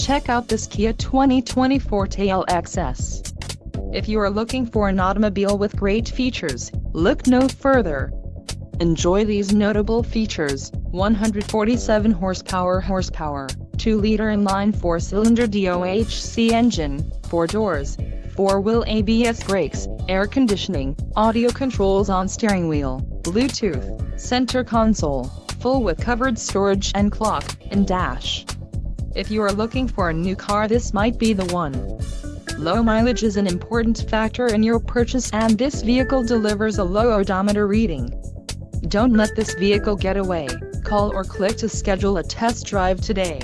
Check out this Kia 2020 Forte LXS. If you are looking for an automobile with great features, look no further. Enjoy these notable features: 147 horsepower, 2-liter inline 4-cylinder DOHC engine, 4 doors, 4-wheel ABS brakes, air conditioning, audio controls on steering wheel, Bluetooth, center console, full with covered storage and clock and dash. If you are looking for a new car, this might be the one. Low mileage is an important factor in your purchase, and this vehicle delivers a low odometer reading. Don't let this vehicle get away. Call or click to schedule a test drive today.